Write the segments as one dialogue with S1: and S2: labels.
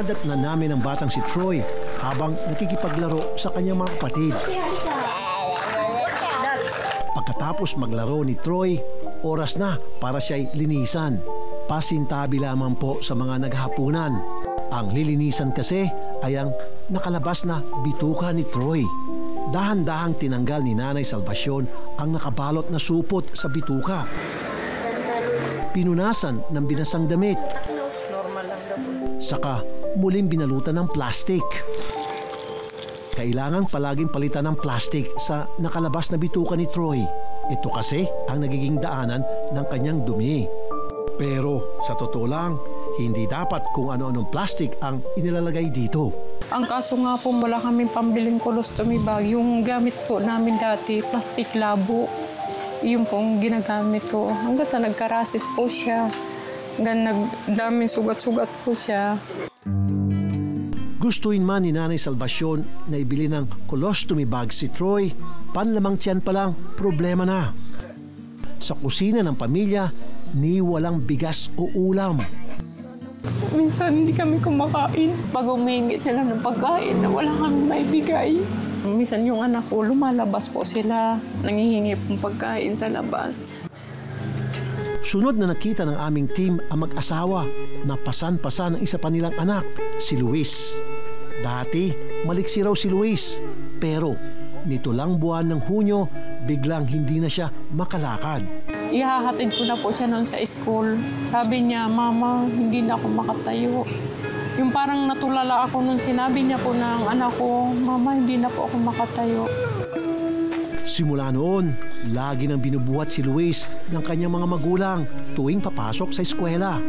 S1: Dinadadat na namin ang batang si Troy habang nakikipaglaro sa kanyang mga kapatid. Pagkatapos maglaro ni Troy, oras na para siya'y linisan. Pasintabi lamang po sa mga naghapunan. Ang lilinisan kasi ay ang nakalabas na bituka ni Troy. Dahan-dahang tinanggal ni Nanay Salvacion ang nakabalot na supot sa bituka. Pinunasan ng binasang damit. Saka muling binalutan ng plastik. Kailangang palaging palitan ng plastik sa nakalabas na bituka ni Troy. Ito kasi ang nagiging daanan ng kanyang dumi. Pero sa totoo lang, hindi dapat kung ano-anong plastik ang inilalagay dito.
S2: Ang kaso nga po, wala kaming pambiling colostomy bag. Yung gamit po namin dati, plastic labo. Yung pong ginagamit ko. Hanggang na nagkarasis po siya. Hanggang daming sugat-sugat po siya.
S1: Gustuin man ni Nanay Salvacion na ibili ng colostomy bag si Troy, panlamang tiyan pa lang, problema na. Sa kusina ng pamilya, ni walang bigas o ulam.
S2: Minsan hindi kami kumakain. Pag humingi sila ng pagkain na wala kami maibigay. Minsan yung anak ko, lumalabas po sila. Nangihingi pong pagkain sa labas.
S1: Sunod na nakita ng aming team ang mag-asawa na pasan-pasan ng isa pa nilang anak, si Luis. Dati, maliksi raw si Luis. Pero nito lang buwan ng Hunyo, biglang hindi na siya makalakad.
S2: Ihahatid ko na po siya noon sa school. Sabi niya, Mama, hindi na ako makatayo. Yung parang natulala ako nung sinabi niya po ng anak ko, Mama, hindi na po ako makatayo.
S1: Simula noon, lagi nang binubuhat si Luis ng kanyang mga magulang tuwing papasok sa eskwela.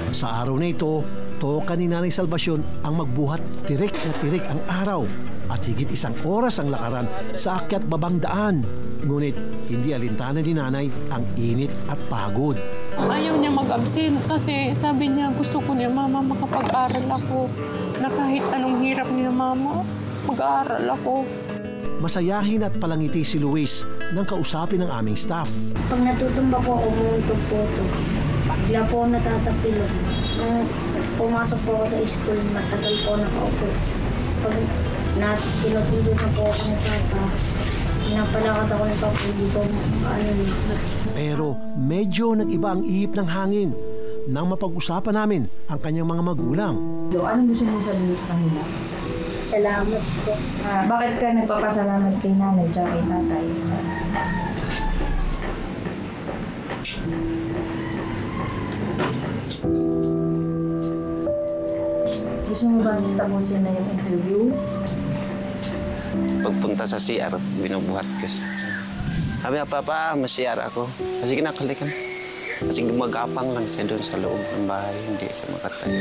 S1: Sa araw na ito, toka ni Nanay Salvacion ang magbuhat tirik na tirik ang araw at higit 1 oras ang lakaran sa akyat babang daan. Ngunit hindi alintana ni Nanay ang init at pagod.
S2: Ayaw niya mag-absent kasi sabi niya, gusto ko niya, Mama, makapag-aral ako. Na kahit anong hirap niya, Mama, mag-aaral ako.
S1: Masayahin at palangiti si Luis nang kausapin ng aming staff.
S3: Pag natutumba po ako, umuntog po ito. Bigla po ako natatapilog. Nung pumasok po ako sa school, matagal po nakaupo. Pag tinusulo na po ako ng tata, pinapalakad ako ng papusi ko.
S1: Pero medyo nag-iba ang ihip ng hangin nang mapag-usapan namin ang kanyang mga magulang.
S4: Ano gusto mo sabihin sa kanila?
S3: Salamat po.
S4: Bakit ka nagpapasalamat kay nanay at kay tatay? Gusto mo ba tapusin na yung interview?
S5: Pagpunta sa CR, binubuhat ko siya. Sabi nga, Papa, mas-CR ako. Kasi kinakalikan. Kasi gumagapang lang siya doon sa loob ng bahay, hindi siya makatayo.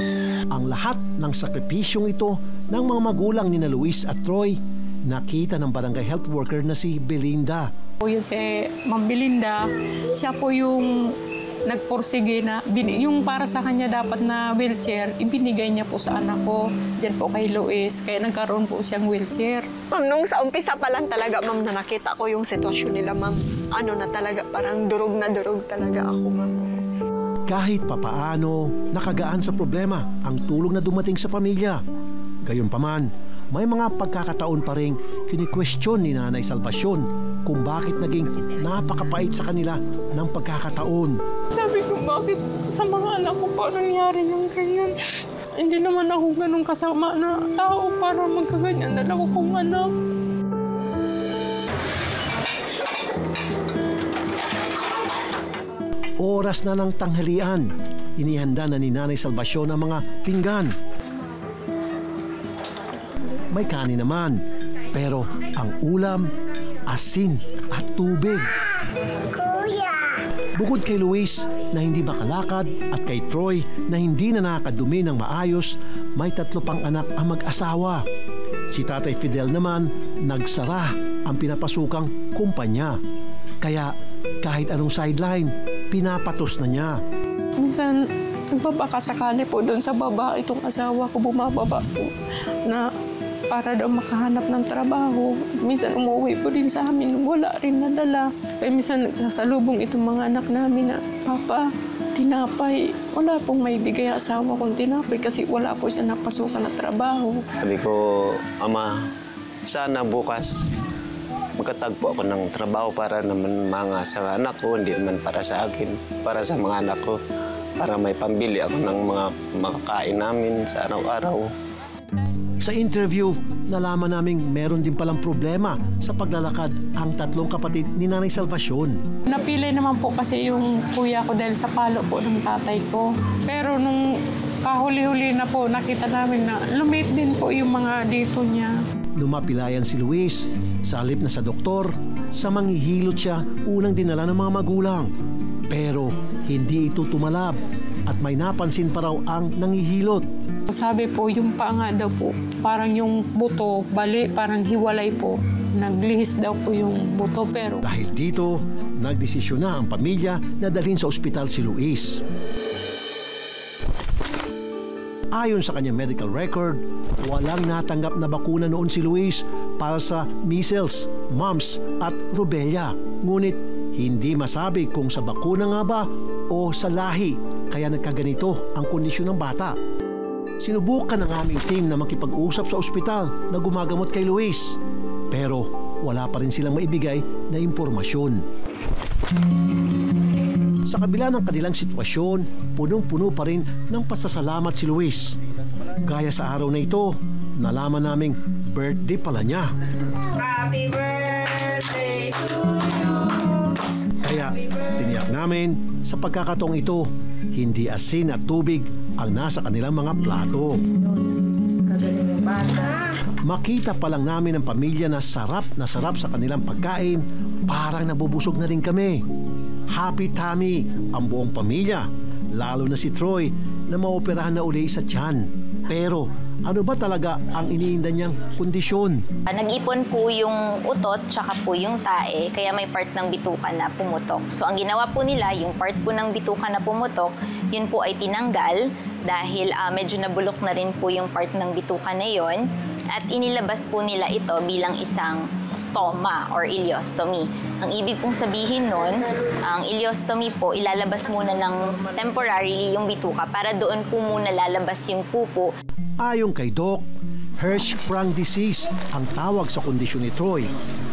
S1: Ang lahat ng sakripisyong ito ng mga magulang ni na Luis at Troy, nakita ng barangay health worker na si Belinda.
S2: Yun si Ma'am Belinda, siya po yung nagporsige na, yung para sa kanya dapat na wheelchair, ibinigay niya po sa anak ko, dyan po kay Luis, kaya nagkaroon po siyang wheelchair.
S6: Ma'am, nung sa umpisa pa lang talaga, ma'am, na nakita ko yung sitwasyon nila, ma'am. Ano na talaga, parang durog na durog talaga ako, ma'am.
S1: Kahit papaano, nakagaan sa problema ang tulong na dumating sa pamilya. Gayunpaman, may mga pagkakataon pa rin kini-question ni Nanay Salvacion kung bakit naging napakapait sa kanila ng pagkakataon.
S2: Sabi ko, bakit sa mga anak ko pa nangyari yung ganyan? Hindi naman ako ganun kasama na tao para magkaganyan na lang akong anak.
S1: Oras na ng tanghalian, inihanda na ni Nanay Salvacion ang mga pinggan. May kanin naman, pero ang ulam, asin at tubig. Bukod kay Luis na hindi makalakad at kay Troy na hindi na nakakadumi ng maayos, may 3 pang anak ang mag-asawa. Si Tatay Fidel naman, nagsara ang pinapasukang kumpanya. Kaya kahit anong sideline, pinapatos na niya.
S2: Minsan, nagpapakasakali po doon sa baba, itong asawa ko bumababa po na para daw makahanap ng trabaho. Minsan umuwi po din sa amin, wala rin nadala. Kaya minsan sasalubong itong mga anak namin na, Papa, tinapay. Wala pong may bigay asawa kong tinapay kasi wala po siya napasukan na trabaho.
S5: Sabi ko, Ama, sana bukas magkatagpo ako ng trabaho para naman mga sa anak ko, hindi naman para sa akin, para sa mga anak ko, para may pambili ako ng mga makakain namin sa araw-araw.
S1: Sa interview, nalaman naming meron din palang problema sa paglalakad ang tatlong kapatid ni Nanay Salvacion.
S2: Napilay naman po kasi yung kuya ko dahil sa palo po ng tatay ko. Pero nung kahuli-huli na po, nakita namin na lumit din po yung mga dito niya.
S1: Lumapilayan si Luis, sa halip na sa doktor, sa manghihilot siya unang dinala ng mga magulang. Pero hindi ito tumalab at may napansin pa raw ang nanghihilot.
S2: Sabi po, yung paa nga daw po, parang yung buto, bali, parang hiwalay po. Naglihis daw po yung buto pero...
S1: Dahil dito, nagdesisyon na ang pamilya na dalhin sa ospital si Luis. Ayon sa kanyang medical record, walang natanggap na bakuna noon si Luis para sa measles, mumps at rubella. Ngunit hindi masabi kung sa bakuna nga ba o sa lahi kaya nagkaganito ang kondisyon ng bata. Sinubukan ng aming team na makipag-usap sa ospital na gumagamot kay Luis. Pero wala pa rin silang maibigay na impormasyon. Sa kabila ng kanilang sitwasyon, punong-puno pa rin ng pasasalamat si Luis. Gaya sa araw na ito, nalaman naming birthday pala niya.
S4: Happy birthday to you!
S1: Kaya tiniyak namin sa pagkakataong ito, hindi asin at tubig ang nasa kanilang mga plato.
S4: Kagaling yung bata.
S1: Makita pa lang namin ang pamilya na sarap sa kanilang pagkain, parang nabubusog na rin kami. Happy tummy ang buong pamilya, lalo na si Troy na maoperahan na uli sa tiyan. Pero ano ba talaga ang iniinda niyang kondisyon?
S7: Nag-ipon po yung utot tsaka po yung tae, kaya may part ng bituka na pumutok. So ang ginawa po nila, yung part po ng bituka na pumutok, yun po ay tinanggal dahil medyo nabulok na rin po yung part ng bituka na yon. At inilabas po nila ito bilang isang stoma or ileostomy. Ang ibig pong sabihin nun, ang ileostomy po, ilalabas muna ng temporarily yung bituka para doon po muna lalabas yung pupo.
S1: Ayon kay Doc, Hirschsprung disease ang tawag sa kondisyon ni Troy,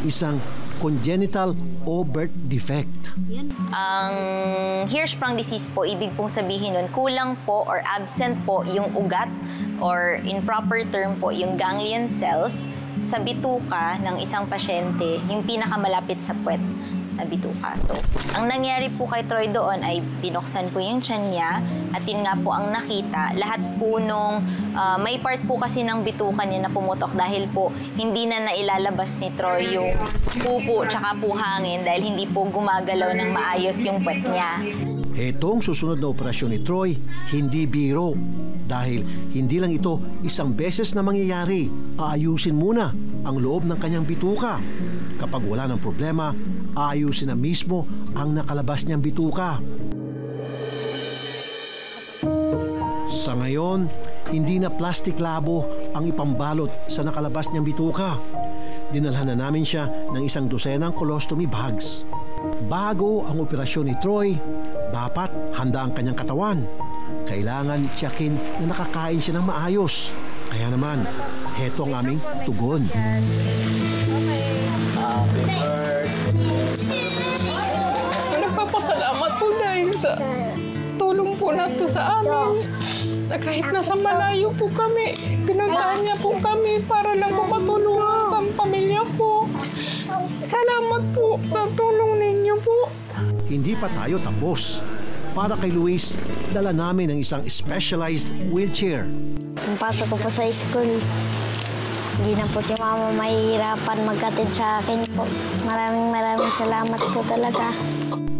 S1: isang congenital o birth defect.
S7: Ang Hirschsprung disease po, ibig pong sabihin nun, kulang po or absent po yung ugat or in proper term po, yung ganglion cells sa bituka ng isang pasyente, yung pinakamalapit sa puwet na bituka. So, ang nangyari po kay Troy doon ay binuksan po yung tiyan niya at yun nga po ang nakita. Lahat po nung may part po kasi ng bituka niya na pumutok dahil po hindi na nailalabas ni Troy yung pupo tsaka po hangin dahil hindi po gumagalaw ng maayos yung puwet niya.
S1: Etong susunod na operasyon ni Troy, hindi biro. Dahil hindi lang ito isang beses na mangyayari, aayusin muna ang loob ng kanyang bituka. Kapag wala ng problema, aayusin na mismo ang nakalabas niyang bituka. Sa ngayon, hindi na plastic labo ang ipambalot sa nakalabas niyang bituka. Dinalhan na namin siya ng 1 dosenang colostomy bags. Bago ang operasyon ni Troy, dapat handa ang kanyang katawan. Kailangan tiyakin na nakakain siya ng maayos. Kaya naman, heto ang aming tugon.
S2: Nagpapasalamat po dahil sa tulong po na to sa amin. Na kahit nasa malayo po kami, pinuntahan niya po kami para lang po matulungan ang pamilya ko. Salamat po sa tulong ninyo po.
S1: Hindi pa tayo tapos. Para kay Luis, dala namin ang isang specialized wheelchair.
S3: Nung pasok ko po sa school, hindi na po si Mama mahihirapan magkatid sa akin po. Maraming salamat po talaga.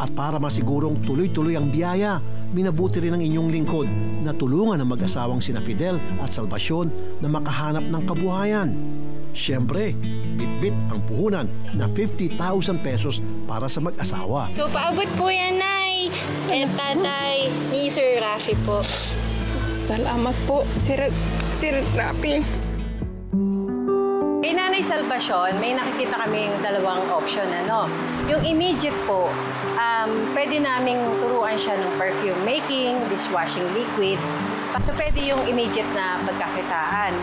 S1: At para masigurong tuloy-tuloy ang biyaya, minabuti rin ang inyong lingkod na tulungan ang mag-asawang sina Fidel at Salvacion na makahanap ng kabuhayan. Siyempre, bit-bit ang puhunan na 50,000 pesos para sa mag-asawa.
S8: So, paabot po yan, Nay. Tatay ni Sir Rafi po.
S2: Salamat po, Sir Rafi.
S9: Kay Nanay salbasyon, may nakikita kaming dalawang option. Yung immediate po, pwede naming turuan siya ng perfume making, dishwashing liquid. So pwede yung immediate na pagkakitaan.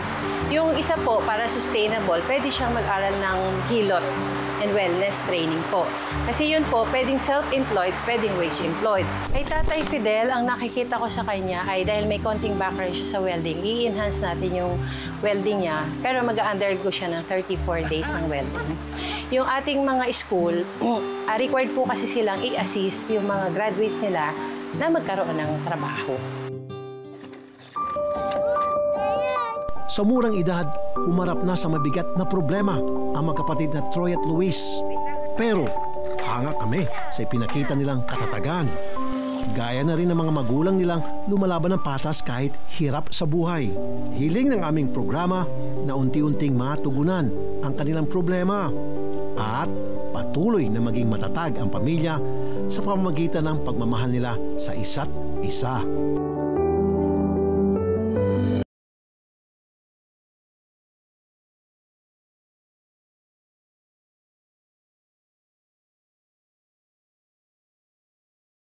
S9: Yung isa po, para sustainable, pwede siyang mag-aral ng hilot and wellness training po. Kasi yun po, pwedeng self-employed, pwedeng wage-employed. Kay Tatay Fidel, ang nakikita ko sa kanya ay dahil may konting background siya sa welding, i-enhance natin yung welding niya, pero mag-undergo siya ng 34 days ng welding. Yung ating mga school, required po kasi silang i-assist yung mga graduates nila na magkaroon ng trabaho.
S1: Sa murang edad, humarap na sa mabigat na problema ang magkapatid na Troy at Luis. Pero hanga kami sa ipinakita nilang katatagan. Gaya na rin ng mga magulang nilang lumalaban ng patas kahit hirap sa buhay. Hiling ng aming programa na unti-unting matugunan ang kanilang problema at patuloy na maging matatag ang pamilya sa pamamagitan ng pagmamahal nila sa isa't isa.